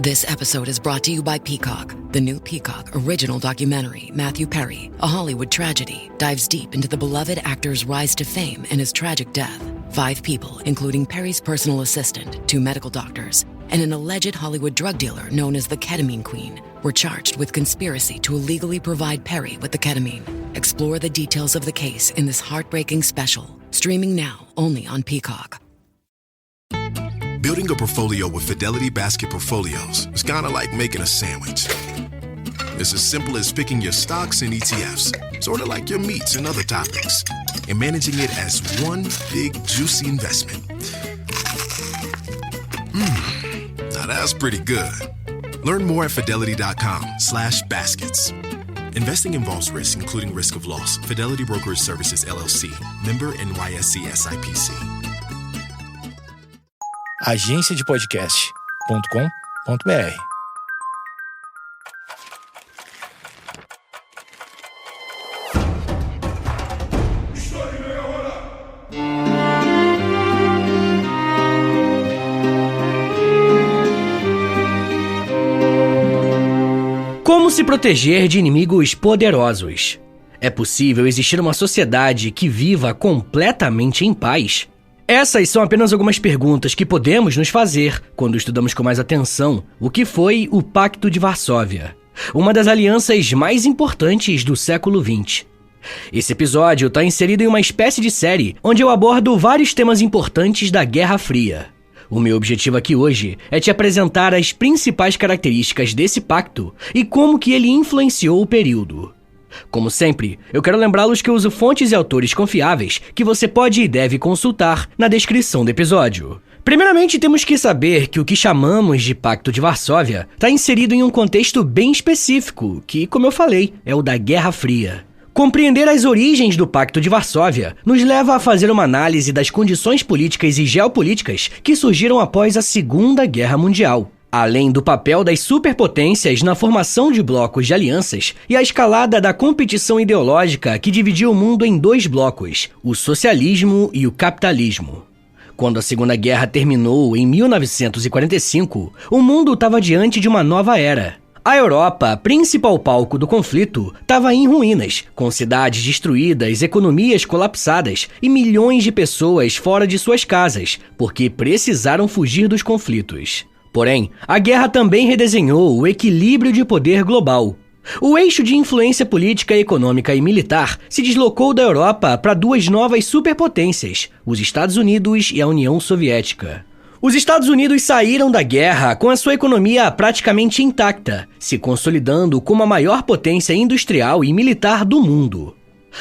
This episode is brought to you by Peacock. The new Peacock original documentary, Matthew Perry, A Hollywood Tragedy, dives deep into the beloved actor's rise to fame and his tragic death. 5 people, including Perry's personal assistant, 2 medical doctors, and an alleged Hollywood drug dealer known as the Ketamine Queen, were charged with conspiracy to illegally provide Perry with the ketamine. Explore the details of the case in this heartbreaking special, streaming now only on Peacock. Building a portfolio with Fidelity Basket Portfolios is kind of like making a sandwich. It's as simple as picking your stocks and ETFs, sort of like your meats and other toppings, and managing it as one big, juicy investment. Now that's pretty good. Learn more at fidelity.com/baskets. Investing involves risk, including risk of loss. Fidelity Brokerage Services, LLC. Member NYSE SIPC. agenciadepodcast.com.br. Como se proteger de inimigos poderosos? É possível existir uma sociedade que viva completamente em paz? Essas são apenas algumas perguntas que podemos nos fazer quando estudamos com mais atenção o que foi o Pacto de Varsóvia, uma das alianças mais importantes do século XX. Esse episódio está inserido em uma espécie de série onde eu abordo vários temas importantes da Guerra Fria. O meu objetivo aqui hoje é te apresentar as principais características desse pacto e como que ele influenciou o período. Como sempre, eu quero lembrá-los que eu uso fontes e autores confiáveis que você pode e deve consultar na descrição do episódio. Primeiramente, temos que saber que o que chamamos de Pacto de Varsóvia está inserido em um contexto bem específico, que, como eu falei, é o da Guerra Fria. Compreender as origens do Pacto de Varsóvia nos leva a fazer uma análise das condições políticas e geopolíticas que surgiram após a Segunda Guerra Mundial, além do papel das superpotências na formação de blocos de alianças e a escalada da competição ideológica que dividiu o mundo em 2 blocos, o socialismo e o capitalismo. Quando a Segunda Guerra terminou em 1945, o mundo estava diante de uma nova era. A Europa, principal palco do conflito, estava em ruínas, com cidades destruídas, economias colapsadas e milhões de pessoas fora de suas casas, porque precisaram fugir dos conflitos. Porém, a guerra também redesenhou o equilíbrio de poder global. O eixo de influência política, econômica e militar se deslocou da Europa para 2 novas superpotências, os Estados Unidos e a União Soviética. Os Estados Unidos saíram da guerra com a sua economia praticamente intacta, se consolidando como a maior potência industrial e militar do mundo.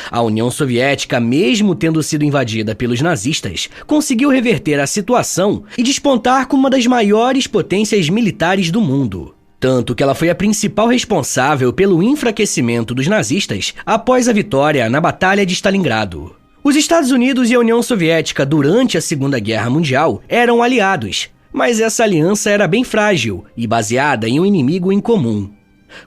A União Soviética, mesmo tendo sido invadida pelos nazistas, conseguiu reverter a situação e despontar como uma das maiores potências militares do mundo. Tanto que ela foi a principal responsável pelo enfraquecimento dos nazistas após a vitória na Batalha de Stalingrado. Os Estados Unidos e a União Soviética durante a Segunda Guerra Mundial eram aliados, mas essa aliança era bem frágil e baseada em um inimigo em comum.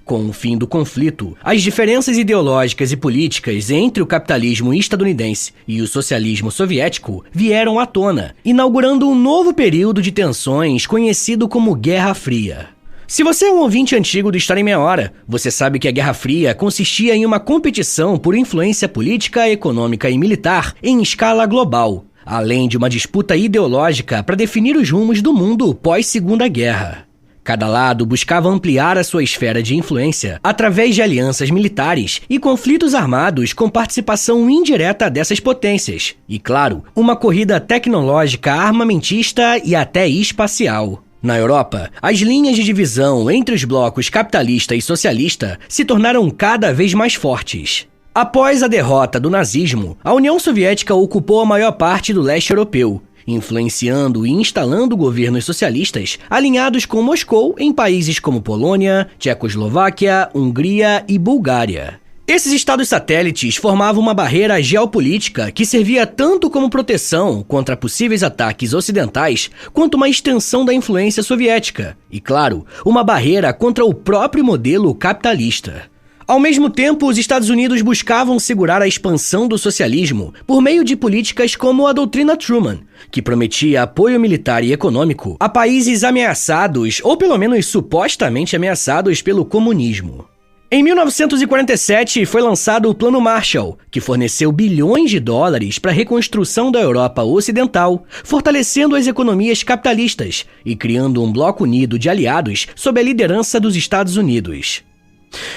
Com o fim do conflito, as diferenças ideológicas e políticas entre o capitalismo estadunidense e o socialismo soviético vieram à tona, inaugurando um novo período de tensões conhecido como Guerra Fria. Se você é um ouvinte antigo do História em Meia Hora, você sabe que a Guerra Fria consistia em uma competição por influência política, econômica e militar em escala global, além de uma disputa ideológica para definir os rumos do mundo pós-Segunda Guerra. Cada lado buscava ampliar a sua esfera de influência através de alianças militares e conflitos armados com participação indireta dessas potências. E, claro, uma corrida tecnológica armamentista e até espacial. Na Europa, as linhas de divisão entre os blocos capitalista e socialista se tornaram cada vez mais fortes. Após a derrota do nazismo, a União Soviética ocupou a maior parte do leste europeu, influenciando e instalando governos socialistas alinhados com Moscou em países como Polônia, Tchecoslováquia, Hungria e Bulgária. Esses estados satélites formavam uma barreira geopolítica que servia tanto como proteção contra possíveis ataques ocidentais, quanto uma extensão da influência soviética e, claro, uma barreira contra o próprio modelo capitalista. Ao mesmo tempo, os Estados Unidos buscavam segurar a expansão do socialismo por meio de políticas como a doutrina Truman, que prometia apoio militar e econômico a países ameaçados, ou pelo menos supostamente ameaçados, pelo comunismo. Em 1947, foi lançado o Plano Marshall, que forneceu bilhões de dólares para a reconstrução da Europa Ocidental, fortalecendo as economias capitalistas e criando um bloco unido de aliados sob a liderança dos Estados Unidos.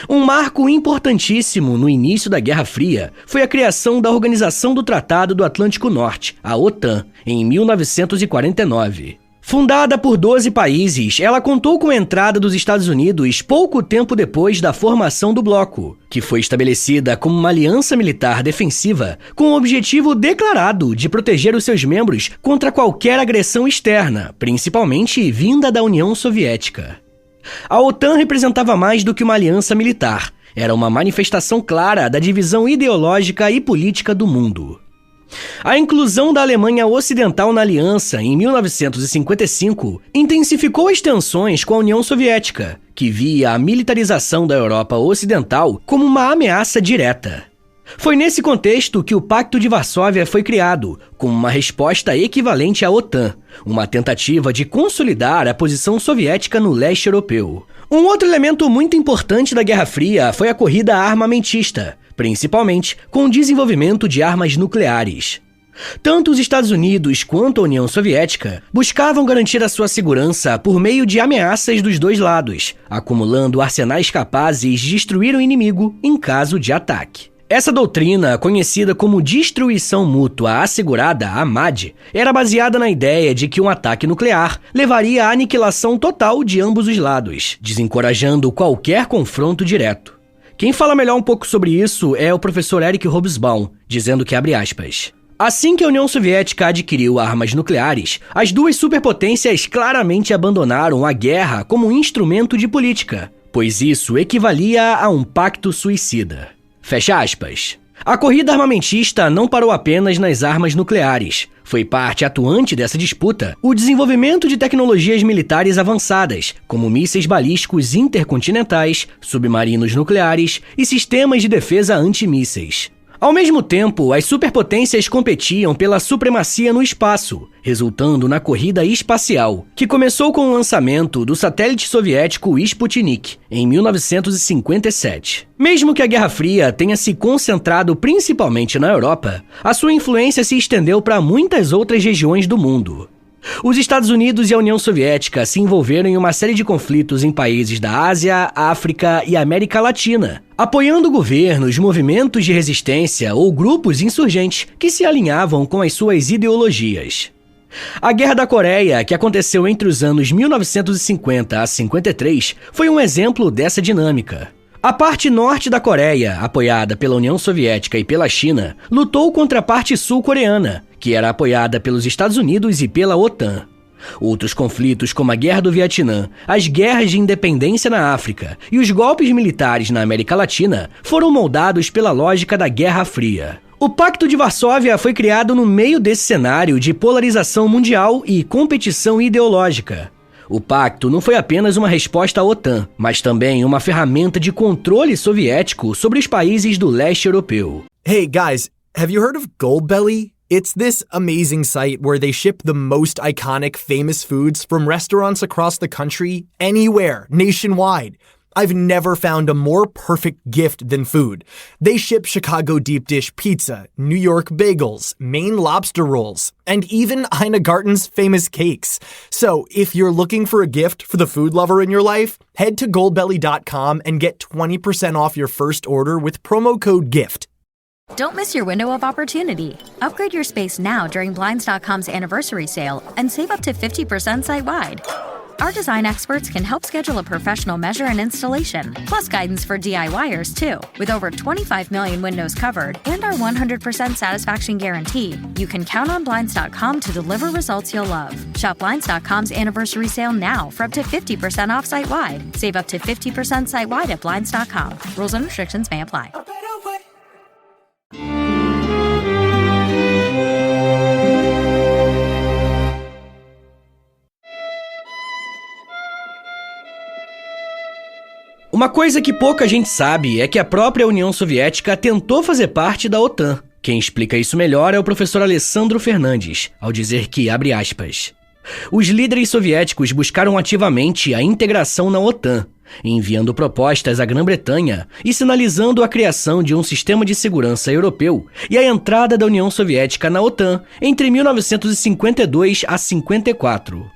Um marco importantíssimo no início da Guerra Fria foi a criação da Organização do Tratado do Atlântico Norte, a OTAN, em 1949. Fundada por 12 países, ela contou com a entrada dos Estados Unidos pouco tempo depois da formação do bloco, que foi estabelecida como uma aliança militar defensiva com o objetivo declarado de proteger os seus membros contra qualquer agressão externa, principalmente vinda da União Soviética. A OTAN representava mais do que uma aliança militar, era uma manifestação clara da divisão ideológica e política do mundo. A inclusão da Alemanha Ocidental na aliança em 1955 intensificou as tensões com a União Soviética, que via a militarização da Europa Ocidental como uma ameaça direta. Foi nesse contexto que o Pacto de Varsóvia foi criado, como uma resposta equivalente à OTAN, uma tentativa de consolidar a posição soviética no leste europeu. Um outro elemento muito importante da Guerra Fria foi a corrida armamentista, principalmente com o desenvolvimento de armas nucleares. Tanto os Estados Unidos quanto a União Soviética buscavam garantir a sua segurança por meio de ameaças dos dois lados, acumulando arsenais capazes de destruir o inimigo em caso de ataque. Essa doutrina, conhecida como Destruição Mútua Assegurada, AMAD, era baseada na ideia de que um ataque nuclear levaria à aniquilação total de ambos os lados, desencorajando qualquer confronto direto. Quem fala melhor um pouco sobre isso é o professor Eric Hobsbawm, dizendo que, abre aspas, assim que a União Soviética adquiriu armas nucleares, as duas superpotências claramente abandonaram a guerra como um instrumento de política, pois isso equivalia a um pacto suicida. Fecha aspas. A corrida armamentista não parou apenas nas armas nucleares. Foi parte atuante dessa disputa o desenvolvimento de tecnologias militares avançadas, como mísseis balísticos intercontinentais, submarinos nucleares e sistemas de defesa antimísseis. Ao mesmo tempo, as superpotências competiam pela supremacia no espaço, resultando na corrida espacial, que começou com o lançamento do satélite soviético Sputnik, em 1957. Mesmo que a Guerra Fria tenha se concentrado principalmente na Europa, a sua influência se estendeu para muitas outras regiões do mundo. Os Estados Unidos e a União Soviética se envolveram em uma série de conflitos em países da Ásia, África e América Latina, apoiando governos, movimentos de resistência ou grupos insurgentes que se alinhavam com as suas ideologias. A Guerra da Coreia, que aconteceu entre os anos 1950 a 53, foi um exemplo dessa dinâmica. A parte norte da Coreia, apoiada pela União Soviética e pela China, lutou contra a parte sul-coreana, que era apoiada pelos Estados Unidos e pela OTAN. Outros conflitos, como a Guerra do Vietnã, as guerras de independência na África e os golpes militares na América Latina, foram moldados pela lógica da Guerra Fria. O Pacto de Varsóvia foi criado no meio desse cenário de polarização mundial e competição ideológica. O pacto não foi apenas uma resposta à OTAN, mas também uma ferramenta de controle soviético sobre os países do leste europeu. Hey guys, have you heard of Goldbelly? It's this amazing site where they ship the most iconic, famous foods from restaurants across the country, anywhere, nationwide. I've never found a more perfect gift than food. They ship Chicago deep dish pizza, New York bagels, Maine lobster rolls, and even Ina Garten's famous cakes. So if you're looking for a gift for the food lover in your life, head to goldbelly.com and get 20% off your first order with promo code GIFT. Don't miss your window of opportunity. Upgrade your space now during Blinds.com's anniversary sale and save up to 50% site-wide. Our design experts can help schedule a professional measure and installation, plus guidance for DIYers too. With over 25 million windows covered and our 100% satisfaction guarantee, you can count on Blinds.com to deliver results you'll love. Shop Blinds.com's anniversary sale now for up to 50% off site-wide. Save up to 50% site-wide at Blinds.com. Rules and restrictions may apply. Uma coisa que pouca gente sabe é que a própria União Soviética tentou fazer parte da OTAN. Quem explica isso melhor é o professor Alessandro Fernandes, ao dizer que, abre aspas, os líderes soviéticos buscaram ativamente a integração na OTAN, enviando propostas à Grã-Bretanha e sinalizando a criação de um sistema de segurança europeu e a entrada da União Soviética na OTAN entre 1952 a 54.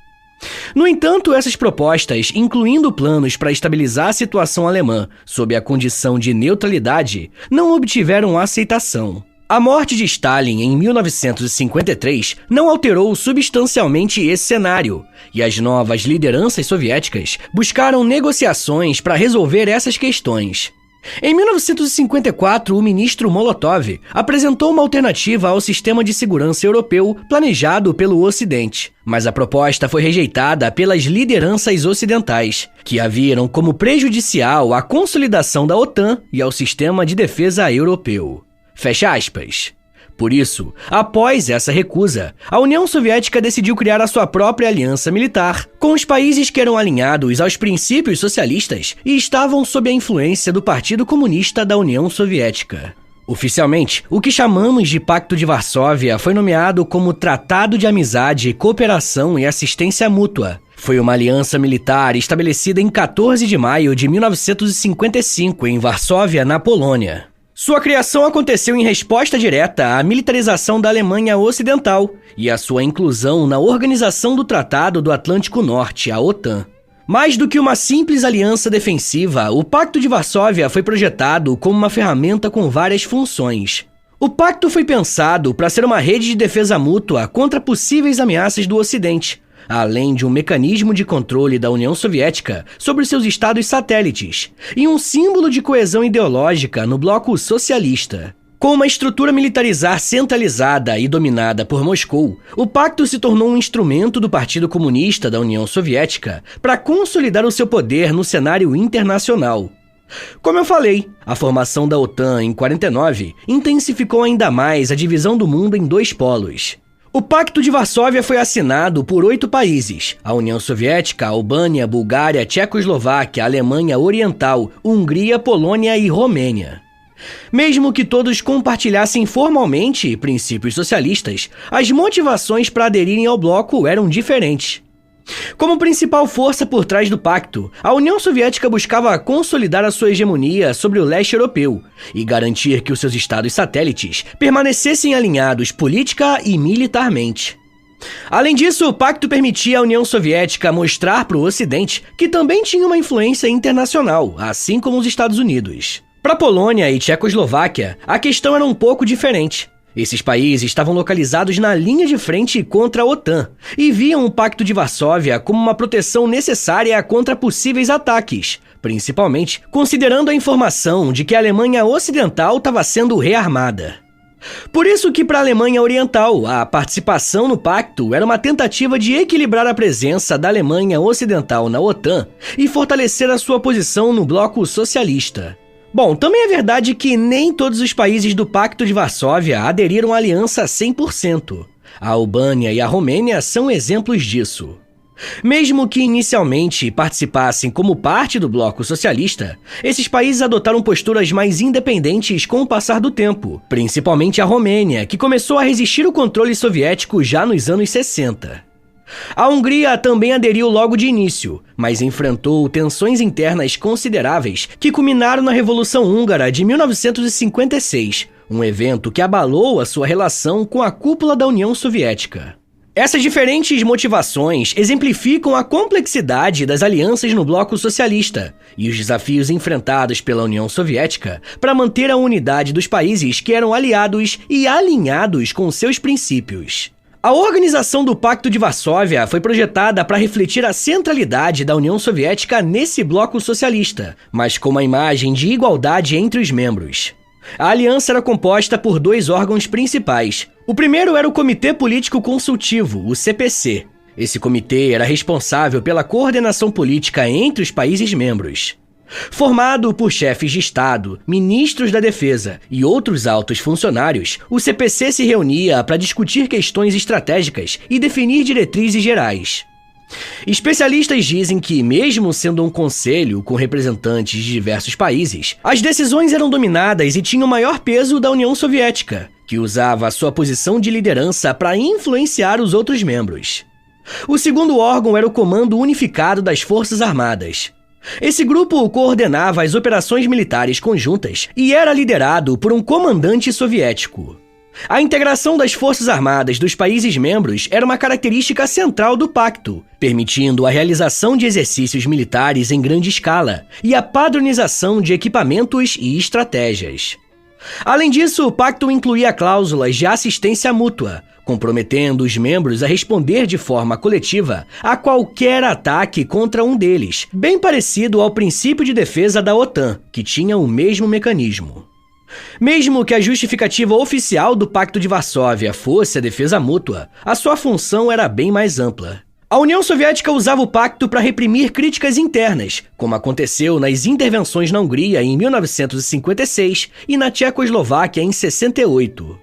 No entanto, essas propostas, incluindo planos para estabilizar a situação alemã sob a condição de neutralidade, não obtiveram aceitação. A morte de Stalin em 1953 não alterou substancialmente esse cenário, e as novas lideranças soviéticas buscaram negociações para resolver essas questões. Em 1954, o ministro Molotov apresentou uma alternativa ao sistema de segurança europeu planejado pelo Ocidente, mas a proposta foi rejeitada pelas lideranças ocidentais, que a viram como prejudicial à consolidação da OTAN e ao sistema de defesa europeu. Fecha aspas. Por isso, após essa recusa, a União Soviética decidiu criar a sua própria aliança militar, com os países que eram alinhados aos princípios socialistas e estavam sob a influência do Partido Comunista da União Soviética. Oficialmente, o que chamamos de Pacto de Varsóvia foi nomeado como Tratado de Amizade, Cooperação e Assistência Mútua. Foi uma aliança militar estabelecida em 14 de maio de 1955 em Varsóvia, na Polônia. Sua criação aconteceu em resposta direta à militarização da Alemanha Ocidental e à sua inclusão na Organização do Tratado do Atlântico Norte, a OTAN. Mais do que uma simples aliança defensiva, o Pacto de Varsóvia foi projetado como uma ferramenta com várias funções. O pacto foi pensado para ser uma rede de defesa mútua contra possíveis ameaças do Ocidente, além de um mecanismo de controle da União Soviética sobre seus estados satélites e um símbolo de coesão ideológica no bloco socialista. Com uma estrutura militarizar centralizada e dominada por Moscou, o pacto se tornou um instrumento do Partido Comunista da União Soviética para consolidar o seu poder no cenário internacional. Como eu falei, a formação da OTAN em 49 intensificou ainda mais a divisão do mundo em dois polos. O Pacto de Varsóvia foi assinado por 8 países: a União Soviética, a Albânia, Bulgária, Tchecoslováquia, Alemanha Oriental, Hungria, Polônia e Romênia. Mesmo que todos compartilhassem formalmente princípios socialistas, as motivações para aderirem ao bloco eram diferentes. Como principal força por trás do pacto, a União Soviética buscava consolidar a sua hegemonia sobre o leste europeu e garantir que os seus estados satélites permanecessem alinhados política e militarmente. Além disso, o pacto permitia à União Soviética mostrar para o Ocidente que também tinha uma influência internacional, assim como os Estados Unidos. Para Polônia e Tchecoslováquia, a questão era um pouco diferente. Esses países estavam localizados na linha de frente contra a OTAN e viam o Pacto de Varsóvia como uma proteção necessária contra possíveis ataques, principalmente considerando a informação de que a Alemanha Ocidental estava sendo rearmada. Por isso que para a Alemanha Oriental, a participação no pacto era uma tentativa de equilibrar a presença da Alemanha Ocidental na OTAN e fortalecer a sua posição no bloco socialista. Bom, também é verdade que nem todos os países do Pacto de Varsóvia aderiram à aliança 100%. A Albânia e a Romênia são exemplos disso. Mesmo que inicialmente participassem como parte do bloco socialista, esses países adotaram posturas mais independentes com o passar do tempo, principalmente a Romênia, que começou a resistir ao controle soviético já nos anos 60. A Hungria também aderiu logo de início, mas enfrentou tensões internas consideráveis que culminaram na Revolução Húngara de 1956, um evento que abalou a sua relação com a cúpula da União Soviética. Essas diferentes motivações exemplificam a complexidade das alianças no bloco socialista e os desafios enfrentados pela União Soviética para manter a unidade dos países que eram aliados e alinhados com seus princípios. A organização do Pacto de Varsóvia foi projetada para refletir a centralidade da União Soviética nesse bloco socialista, mas com uma imagem de igualdade entre os membros. A aliança era composta por 2 órgãos principais. O primeiro era o Comitê Político Consultivo, o CPC. Esse comitê era responsável pela coordenação política entre os países membros. Formado por chefes de Estado, ministros da Defesa e outros altos funcionários, o CPC se reunia para discutir questões estratégicas e definir diretrizes gerais. Especialistas dizem que, mesmo sendo um conselho com representantes de diversos países, as decisões eram dominadas e tinham o maior peso da União Soviética, que usava a sua posição de liderança para influenciar os outros membros. O segundo órgão era o Comando Unificado das Forças Armadas. Esse grupo coordenava as operações militares conjuntas e era liderado por um comandante soviético. A integração das forças armadas dos países membros era uma característica central do pacto, permitindo a realização de exercícios militares em grande escala e a padronização de equipamentos e estratégias. Além disso, o pacto incluía cláusulas de assistência mútua, comprometendo os membros a responder de forma coletiva a qualquer ataque contra um deles, bem parecido ao princípio de defesa da OTAN, que tinha o mesmo mecanismo. Mesmo que a justificativa oficial do Pacto de Varsóvia fosse a defesa mútua, a sua função era bem mais ampla. A União Soviética usava o pacto para reprimir críticas internas, como aconteceu nas intervenções na Hungria em 1956 e na Tchecoslováquia em 68.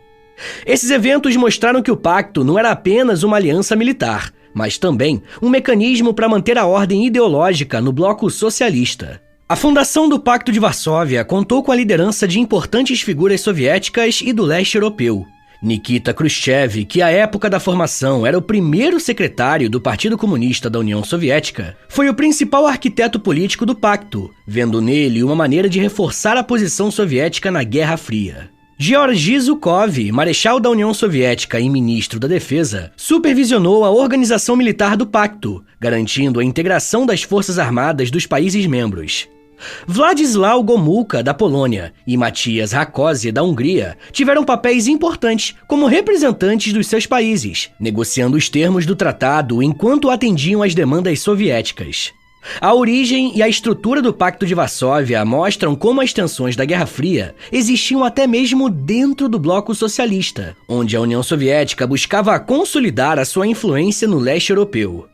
Esses eventos mostraram que o pacto não era apenas uma aliança militar, mas também um mecanismo para manter a ordem ideológica no bloco socialista. A fundação do Pacto de Varsóvia contou com a liderança de importantes figuras soviéticas e do leste europeu. Nikita Khrushchev, que à época da formação era o primeiro secretário do Partido Comunista da União Soviética, foi o principal arquiteto político do pacto, vendo nele uma maneira de reforçar a posição soviética na Guerra Fria. Georgy Zhukov, marechal da União Soviética e ministro da Defesa, supervisionou a organização militar do pacto, garantindo a integração das forças armadas dos países membros. Władysław Gomułka, da Polônia, e Matías Rákóczi, da Hungria, tiveram papéis importantes como representantes dos seus países, negociando os termos do tratado enquanto atendiam às demandas soviéticas. A origem e a estrutura do Pacto de Varsóvia mostram como as tensões da Guerra Fria existiam até mesmo dentro do bloco socialista, onde a União Soviética buscava consolidar a sua influência no leste europeu.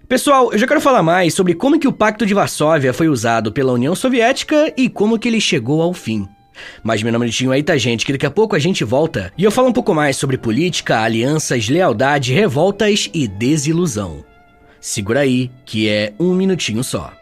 Pessoal, eu já quero falar mais sobre como que o Pacto de Varsóvia foi usado pela União Soviética e como que ele chegou ao fim. Mas me dá um minutinho aí, tá, gente, que daqui a pouco a gente volta e eu falo um pouco mais sobre política, alianças, lealdade, revoltas e desilusão. Segura aí, que é um minutinho só.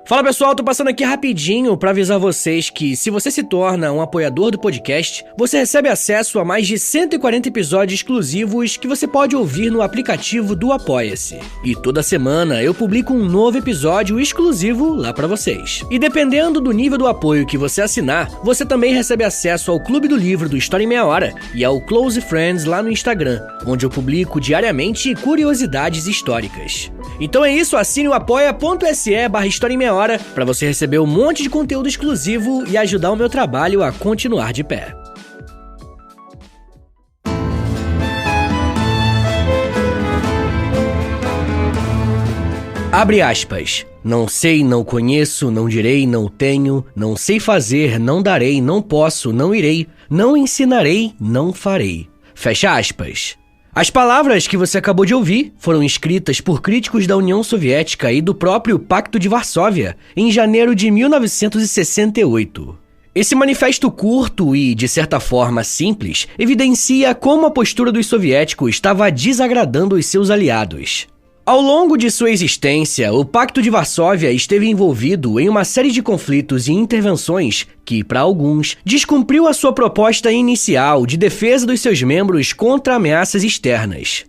Fala pessoal, tô passando aqui rapidinho pra avisar vocês que se você se torna um apoiador do podcast, você recebe acesso a mais de 140 episódios exclusivos que você pode ouvir no aplicativo do Apoia-se. E toda semana eu publico um novo episódio exclusivo lá pra vocês. E dependendo do nível do apoio que você assinar, você também recebe acesso ao Clube do Livro do História em Meia Hora e ao Close Friends lá no Instagram, onde eu publico diariamente curiosidades históricas. Então é isso, assine o apoia.se/História em Meia Hora para você receber um monte de conteúdo exclusivo e ajudar o meu trabalho a continuar de pé. Abre aspas. Não sei, não conheço, não direi, não tenho, não sei fazer, não darei, não posso, não irei, não ensinarei, não farei. Fecha aspas. As palavras que você acabou de ouvir foram escritas por críticos da União Soviética e do próprio Pacto de Varsóvia em janeiro de 1968. Esse manifesto curto e, de certa forma, simples, evidencia como a postura dos soviéticos estava desagradando os seus aliados. Ao longo de sua existência, o Pacto de Varsóvia esteve envolvido em uma série de conflitos e intervenções que, para alguns, descumpriu a sua proposta inicial de defesa dos seus membros contra ameaças externas.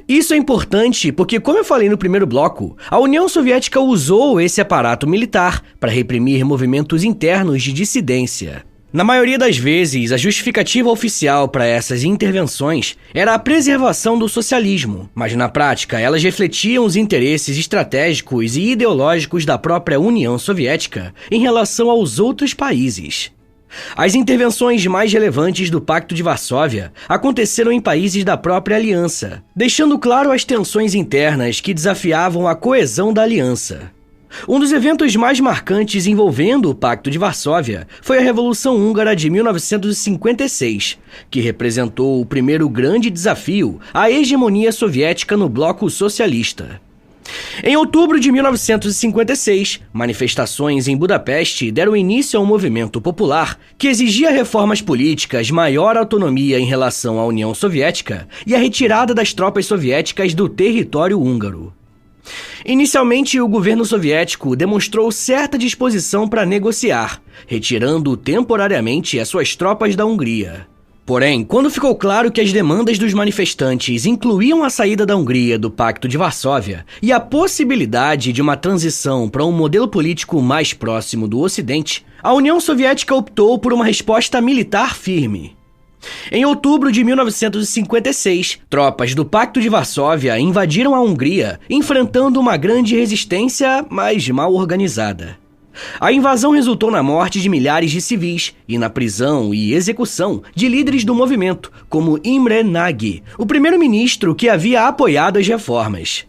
Isso é importante porque, como eu falei no primeiro bloco, a União Soviética usou esse aparato militar para reprimir movimentos internos de dissidência. Na maioria das vezes, a justificativa oficial para essas intervenções era a preservação do socialismo, mas na prática elas refletiam os interesses estratégicos e ideológicos da própria União Soviética em relação aos outros países. As intervenções mais relevantes do Pacto de Varsóvia aconteceram em países da própria aliança, deixando claro as tensões internas que desafiavam a coesão da aliança. Um dos eventos mais marcantes envolvendo o Pacto de Varsóvia foi a Revolução Húngara de 1956, que representou o primeiro grande desafio à hegemonia soviética no bloco socialista. Em outubro de 1956, manifestações em Budapeste deram início a um movimento popular que exigia reformas políticas, maior autonomia em relação à União Soviética e a retirada das tropas soviéticas do território húngaro. Inicialmente, o governo soviético demonstrou certa disposição para negociar, retirando temporariamente as suas tropas da Hungria. Porém, quando ficou claro que as demandas dos manifestantes incluíam a saída da Hungria do Pacto de Varsóvia e a possibilidade de uma transição para um modelo político mais próximo do Ocidente, a União Soviética optou por uma resposta militar firme. Em outubro de 1956, tropas do Pacto de Varsóvia invadiram a Hungria, enfrentando uma grande resistência, mas mal organizada. A invasão resultou na morte de milhares de civis e na prisão e execução de líderes do movimento, como Imre Nagy, o primeiro-ministro que havia apoiado as reformas.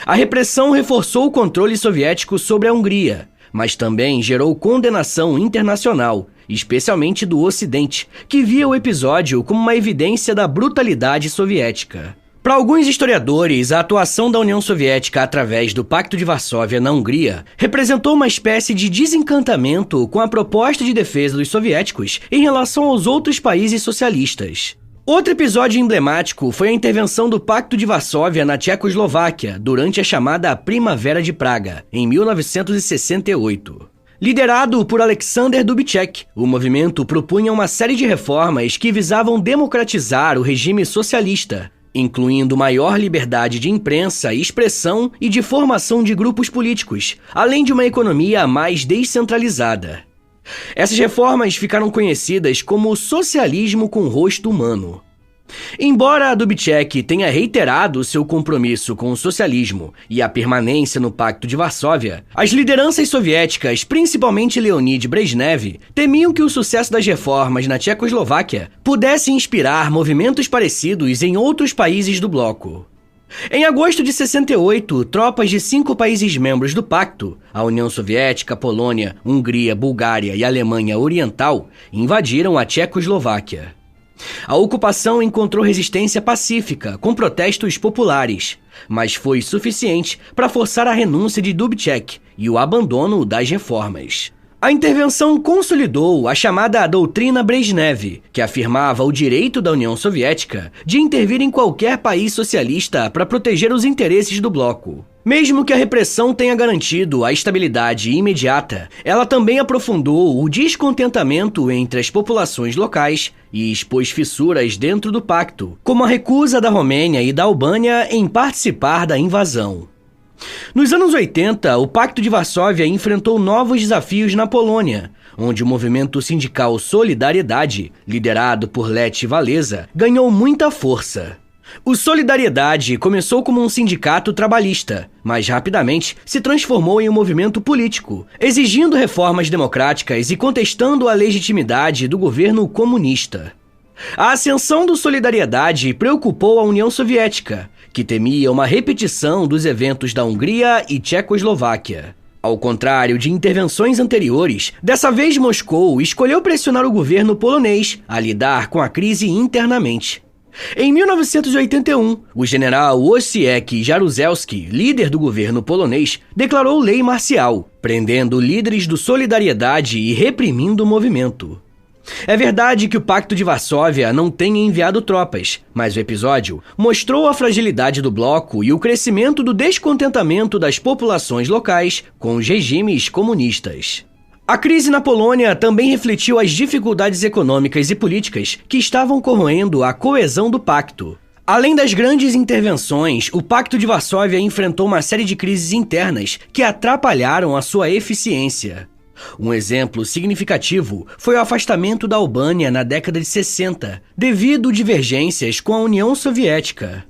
A repressão reforçou o controle soviético sobre a Hungria, mas também gerou condenação internacional, especialmente do Ocidente, que via o episódio como uma evidência da brutalidade soviética. Para alguns historiadores, a atuação da União Soviética através do Pacto de Varsóvia na Hungria representou uma espécie de desencantamento com a proposta de defesa dos soviéticos em relação aos outros países socialistas. Outro episódio emblemático foi a intervenção do Pacto de Varsóvia na Tchecoslováquia durante a chamada Primavera de Praga, em 1968. Liderado por Alexander Dubček, o movimento propunha uma série de reformas que visavam democratizar o regime socialista, incluindo maior liberdade de imprensa, expressão e de formação de grupos políticos, além de uma economia mais descentralizada. Essas reformas ficaram conhecidas como o socialismo com rosto humano. Embora Dubček tenha reiterado seu compromisso com o socialismo e a permanência no Pacto de Varsóvia, as lideranças soviéticas, principalmente Leonid Brezhnev, temiam que o sucesso das reformas na Tchecoslováquia pudesse inspirar movimentos parecidos em outros países do bloco. Em agosto de 68, tropas de 5 países membros do pacto, a União Soviética, Polônia, Hungria, Bulgária e Alemanha Oriental, invadiram a Tchecoslováquia. A ocupação encontrou resistência pacífica, com protestos populares, mas foi suficiente para forçar a renúncia de Dubček e o abandono das reformas. A intervenção consolidou a chamada doutrina Brezhnev, que afirmava o direito da União Soviética de intervir em qualquer país socialista para proteger os interesses do bloco. Mesmo que a repressão tenha garantido a estabilidade imediata, ela também aprofundou o descontentamento entre as populações locais e expôs fissuras dentro do pacto, como a recusa da Romênia e da Albânia em participar da invasão. Nos anos 80, o Pacto de Varsóvia enfrentou novos desafios na Polônia, onde o movimento sindical Solidariedade, liderado por Lech Walesa, ganhou muita força. O Solidariedade começou como um sindicato trabalhista, mas rapidamente se transformou em um movimento político, exigindo reformas democráticas e contestando a legitimidade do governo comunista. A ascensão do Solidariedade preocupou a União Soviética, que temia uma repetição dos eventos da Hungria e Tchecoslováquia. Ao contrário de intervenções anteriores, dessa vez Moscou escolheu pressionar o governo polonês a lidar com a crise internamente. Em 1981, o general Wojciech Jaruzelski, líder do governo polonês, declarou lei marcial, prendendo líderes do Solidariedade e reprimindo o movimento. É verdade que o Pacto de Varsóvia não tenha enviado tropas, mas o episódio mostrou a fragilidade do bloco e o crescimento do descontentamento das populações locais com os regimes comunistas. A crise na Polônia também refletiu as dificuldades econômicas e políticas que estavam corroendo a coesão do pacto. Além das grandes intervenções, o Pacto de Varsóvia enfrentou uma série de crises internas que atrapalharam a sua eficiência. Um exemplo significativo foi o afastamento da Albânia na década de 60, devido a divergências com a União Soviética.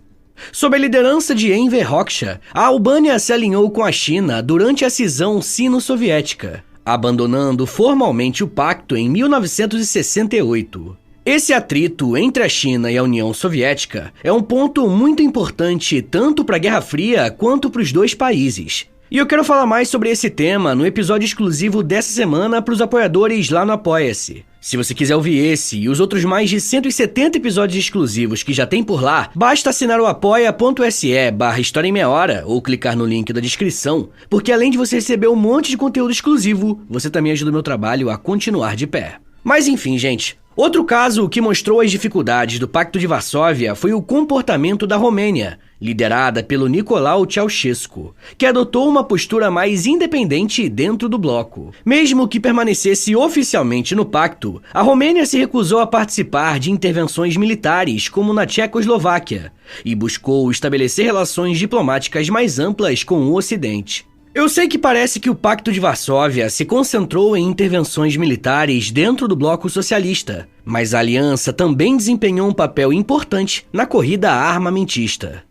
Sob a liderança de Enver Hoxha, a Albânia se alinhou com a China durante a cisão sino-soviética, abandonando formalmente o pacto em 1968. Esse atrito entre a China e a União Soviética é um ponto muito importante tanto para a Guerra Fria quanto para os dois países, E eu quero falar mais sobre esse tema no episódio exclusivo dessa semana para os apoiadores lá no Apoia-se. Se você quiser ouvir esse e os outros mais de 170 episódios exclusivos que já tem por lá, basta assinar o apoia.se/História em Meia Hora ou clicar no link da descrição, porque além de você receber um monte de conteúdo exclusivo, você também ajuda o meu trabalho a continuar de pé. Mas enfim, gente. Outro caso que mostrou as dificuldades do Pacto de Varsóvia foi o comportamento da Romênia, liderada pelo Nicolae Ceausescu, que adotou uma postura mais independente dentro do bloco. Mesmo que permanecesse oficialmente no pacto, a Romênia se recusou a participar de intervenções militares como na Tchecoslováquia e buscou estabelecer relações diplomáticas mais amplas com o Ocidente. Eu sei que parece que o Pacto de Varsóvia se concentrou em intervenções militares dentro do bloco socialista, mas a aliança também desempenhou um papel importante na corrida armamentista.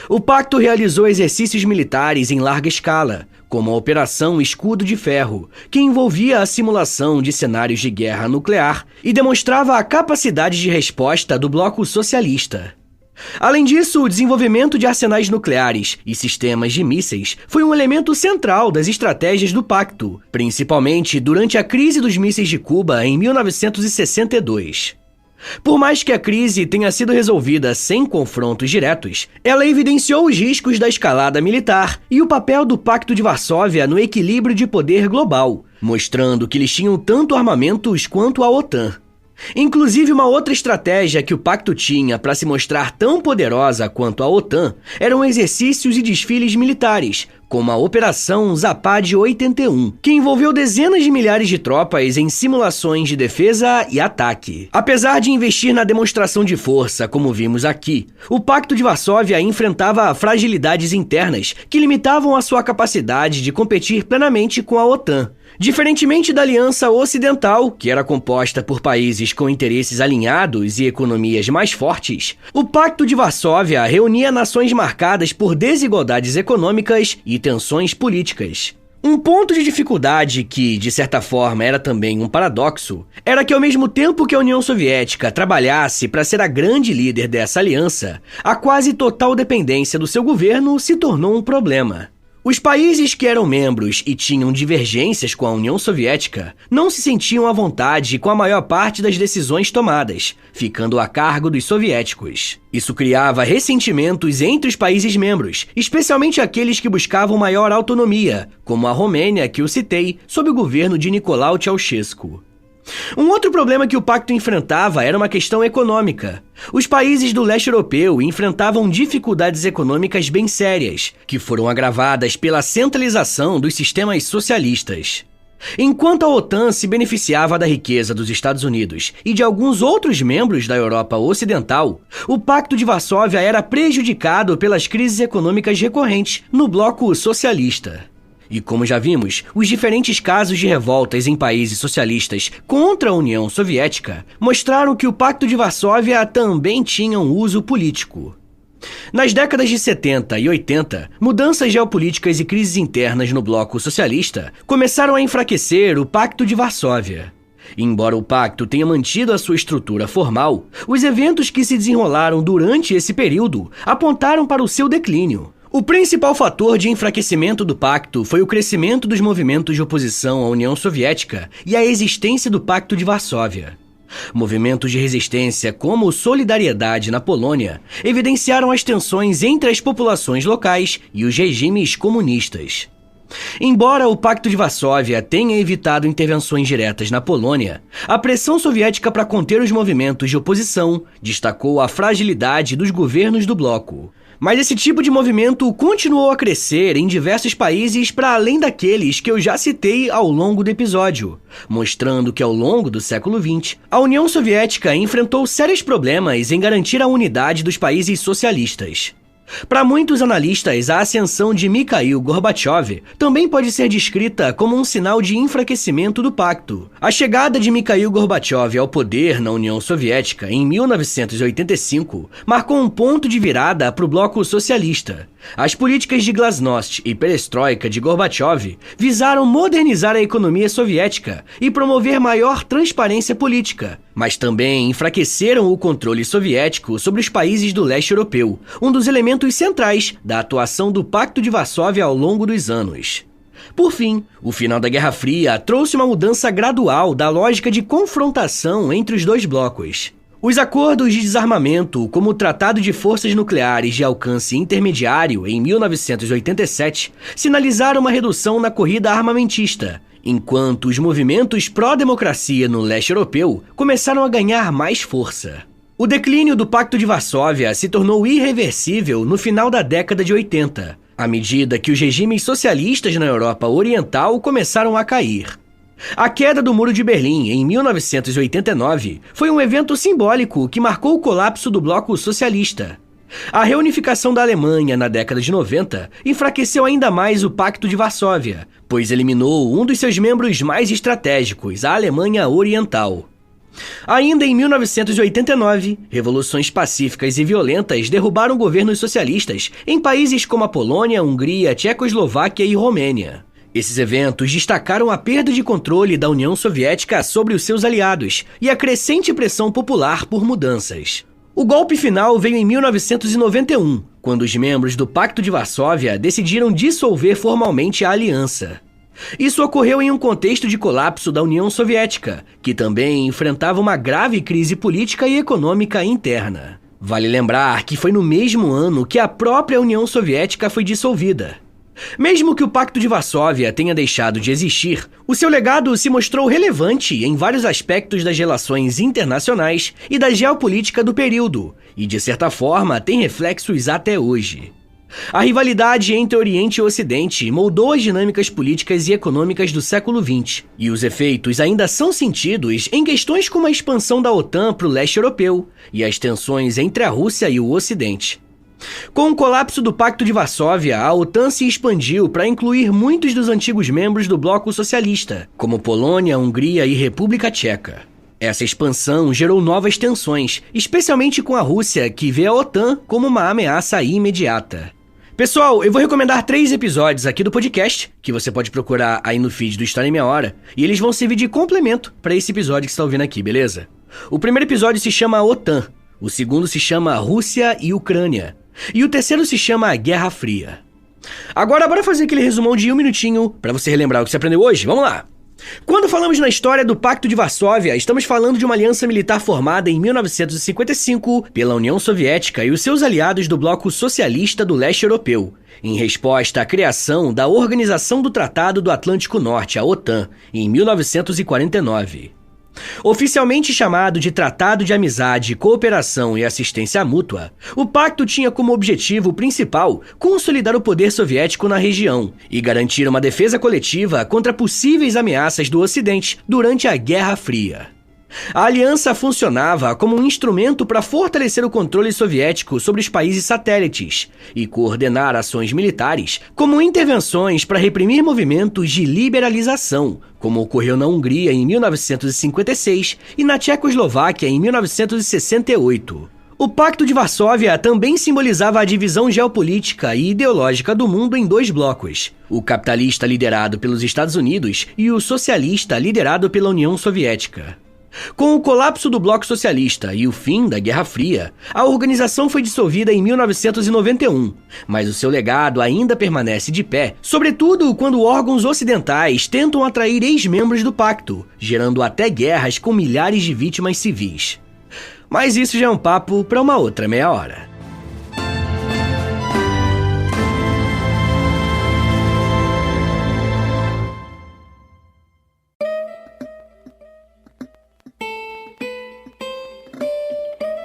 O pacto realizou exercícios militares em larga escala, como a Operação Escudo de Ferro, que envolvia a simulação de cenários de guerra nuclear e demonstrava a capacidade de resposta do bloco socialista. Além disso, o desenvolvimento de arsenais nucleares e sistemas de mísseis foi um elemento central das estratégias do pacto, principalmente durante a crise dos mísseis de Cuba em 1962. Por mais que a crise tenha sido resolvida sem confrontos diretos, ela evidenciou os riscos da escalada militar e o papel do Pacto de Varsóvia no equilíbrio de poder global, mostrando que eles tinham tanto armamentos quanto a OTAN. Inclusive, uma outra estratégia que o pacto tinha para se mostrar tão poderosa quanto a OTAN eram exercícios e desfiles militares, como a Operação Zapad 81, que envolveu dezenas de milhares de tropas em simulações de defesa e ataque. Apesar de investir na demonstração de força, como vimos aqui, o Pacto de Varsóvia enfrentava fragilidades internas que limitavam a sua capacidade de competir plenamente com a OTAN. Diferentemente da Aliança Ocidental, que era composta por países com interesses alinhados e economias mais fortes, o Pacto de Varsóvia reunia nações marcadas por desigualdades econômicas e tensões políticas. Um ponto de dificuldade que, de certa forma, era também um paradoxo, era que ao mesmo tempo que a União Soviética trabalhasse para ser a grande líder dessa aliança, a quase total dependência do seu governo se tornou um problema. Os países que eram membros e tinham divergências com a União Soviética não se sentiam à vontade com a maior parte das decisões tomadas, ficando a cargo dos soviéticos. Isso criava ressentimentos entre os países membros, especialmente aqueles que buscavam maior autonomia, como a Romênia, que eu citei, sob o governo de Nicolae Ceausescu. Um outro problema que o pacto enfrentava era uma questão econômica. Os países do leste europeu enfrentavam dificuldades econômicas bem sérias, que foram agravadas pela centralização dos sistemas socialistas. Enquanto a OTAN se beneficiava da riqueza dos Estados Unidos e de alguns outros membros da Europa Ocidental, o Pacto de Varsóvia era prejudicado pelas crises econômicas recorrentes no bloco socialista. E como já vimos, os diferentes casos de revoltas em países socialistas contra a União Soviética mostraram que o Pacto de Varsóvia também tinha um uso político. Nas décadas de 70 e 80, mudanças geopolíticas e crises internas no bloco socialista começaram a enfraquecer o Pacto de Varsóvia. Embora o pacto tenha mantido a sua estrutura formal, os eventos que se desenrolaram durante esse período apontaram para o seu declínio. O principal fator de enfraquecimento do pacto foi o crescimento dos movimentos de oposição à União Soviética e a existência do Pacto de Varsóvia. Movimentos de resistência como o Solidariedade na Polônia evidenciaram as tensões entre as populações locais e os regimes comunistas. Embora o Pacto de Varsóvia tenha evitado intervenções diretas na Polônia, a pressão soviética para conter os movimentos de oposição destacou a fragilidade dos governos do bloco. Mas esse tipo de movimento continuou a crescer em diversos países para além daqueles que eu já citei ao longo do episódio, mostrando que ao longo do século XX, a União Soviética enfrentou sérios problemas em garantir a unidade dos países socialistas. Para muitos analistas, a ascensão de Mikhail Gorbachev também pode ser descrita como um sinal de enfraquecimento do pacto. A chegada de Mikhail Gorbachev ao poder na União Soviética em 1985 marcou um ponto de virada para o bloco socialista, As políticas de Glasnost e Perestroika de Gorbachev visaram modernizar a economia soviética e promover maior transparência política, mas também enfraqueceram o controle soviético sobre os países do leste europeu, um dos elementos centrais da atuação do Pacto de Varsóvia ao longo dos anos. Por fim, o final da Guerra Fria trouxe uma mudança gradual da lógica de confrontação entre os dois blocos. Os acordos de desarmamento, como o Tratado de Forças Nucleares de Alcance Intermediário em 1987, sinalizaram uma redução na corrida armamentista, enquanto os movimentos pró-democracia no leste europeu começaram a ganhar mais força. O declínio do Pacto de Varsóvia se tornou irreversível no final da década de 80, à medida que os regimes socialistas na Europa Oriental começaram a cair. A queda do Muro de Berlim, em 1989, foi um evento simbólico que marcou o colapso do bloco socialista. A reunificação da Alemanha na década de 90 enfraqueceu ainda mais o Pacto de Varsóvia, pois eliminou um dos seus membros mais estratégicos, a Alemanha Oriental. Ainda em 1989, revoluções pacíficas e violentas derrubaram governos socialistas em países como a Polônia, Hungria, Tchecoslováquia e Romênia. Esses eventos destacaram a perda de controle da União Soviética sobre os seus aliados e a crescente pressão popular por mudanças. O golpe final veio em 1991, quando os membros do Pacto de Varsóvia decidiram dissolver formalmente a aliança. Isso ocorreu em um contexto de colapso da União Soviética, que também enfrentava uma grave crise política e econômica interna. Vale lembrar que foi no mesmo ano que a própria União Soviética foi dissolvida. Mesmo que o Pacto de Varsóvia tenha deixado de existir, o seu legado se mostrou relevante em vários aspectos das relações internacionais e da geopolítica do período, e de certa forma tem reflexos até hoje. A rivalidade entre Oriente e Ocidente moldou as dinâmicas políticas e econômicas do século XX, e os efeitos ainda são sentidos em questões como a expansão da OTAN para o leste europeu e as tensões entre a Rússia e o Ocidente. Com o colapso do Pacto de Varsóvia, a OTAN se expandiu para incluir muitos dos antigos membros do bloco socialista, como Polônia, Hungria e República Tcheca. Essa expansão gerou novas tensões, especialmente com a Rússia, que vê a OTAN como uma ameaça imediata. Pessoal, eu vou recomendar 3 episódios aqui do podcast, que você pode procurar aí no feed do História em Meia Hora, e eles vão servir de complemento para esse episódio que você está ouvindo aqui, beleza? O primeiro episódio se chama OTAN, o segundo se chama Rússia e Ucrânia, e o terceiro se chama Guerra Fria. Agora, bora fazer aquele resumão de 1 minutinho para você relembrar o que você aprendeu hoje? Vamos lá! Quando falamos na história do Pacto de Varsóvia, estamos falando de uma aliança militar formada em 1955 pela União Soviética e os seus aliados do bloco socialista do leste europeu, em resposta à criação da Organização do Tratado do Atlântico Norte, a OTAN, em 1949. Oficialmente chamado de Tratado de Amizade, Cooperação e Assistência Mútua, o pacto tinha como objetivo principal consolidar o poder soviético na região e garantir uma defesa coletiva contra possíveis ameaças do Ocidente durante a Guerra Fria. A aliança funcionava como um instrumento para fortalecer o controle soviético sobre os países satélites e coordenar ações militares, como intervenções para reprimir movimentos de liberalização, como ocorreu na Hungria em 1956 e na Tchecoslováquia em 1968. O Pacto de Varsóvia também simbolizava a divisão geopolítica e ideológica do mundo em 2 blocos, o capitalista liderado pelos Estados Unidos e o socialista liderado pela União Soviética. Com o colapso do bloco socialista e o fim da Guerra Fria, a organização foi dissolvida em 1991, mas o seu legado ainda permanece de pé, sobretudo quando órgãos ocidentais tentam atrair ex-membros do pacto, gerando até guerras com milhares de vítimas civis. Mas isso já é um papo para uma outra meia hora.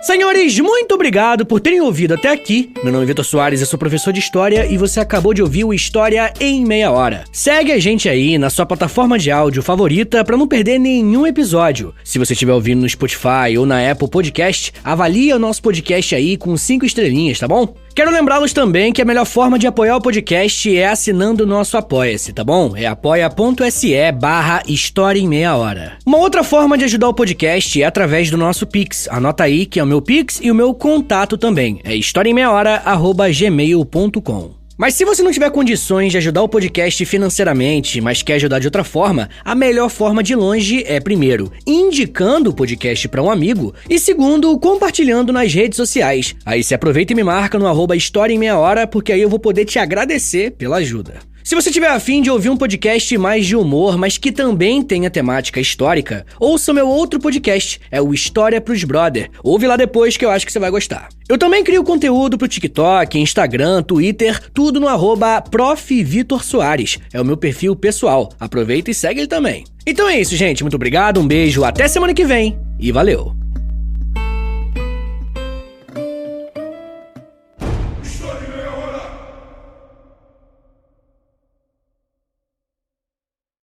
Senhores, muito obrigado por terem ouvido até aqui. Meu nome é Vitor Soares, eu sou professor de História e você acabou de ouvir o História em Meia Hora. Segue a gente aí na sua plataforma de áudio favorita para não perder nenhum episódio. Se você estiver ouvindo no Spotify ou na Apple Podcast, avalia o nosso podcast aí com 5 estrelinhas, tá bom? Quero lembrá-los também que a melhor forma de apoiar o podcast é assinando o nosso Apoia-se, tá bom? É apoia.se/História em Meia Hora. Uma outra forma de ajudar o podcast é através do nosso Pix. Anota aí que é o meu Pix e o meu contato também. É historiaemmeiahora@gmail.com. Mas se você não tiver condições de ajudar o podcast financeiramente, mas quer ajudar de outra forma, a melhor forma de longe é, primeiro, indicando o podcast para um amigo e, segundo, compartilhando nas redes sociais. Aí você aproveita e me marca no @História em Meia Hora, porque aí eu vou poder te agradecer pela ajuda. Se você tiver a fim de ouvir um podcast mais de humor, mas que também tenha temática histórica, ouça o meu outro podcast, é o História pros Brother. Ouve lá depois que eu acho que você vai gostar. Eu também crio conteúdo pro TikTok, Instagram, Twitter, tudo no @Prof. Vitor Soares. É o meu perfil pessoal. Aproveita e segue ele também. Então é isso, gente. Muito obrigado, um beijo, até semana que vem e valeu!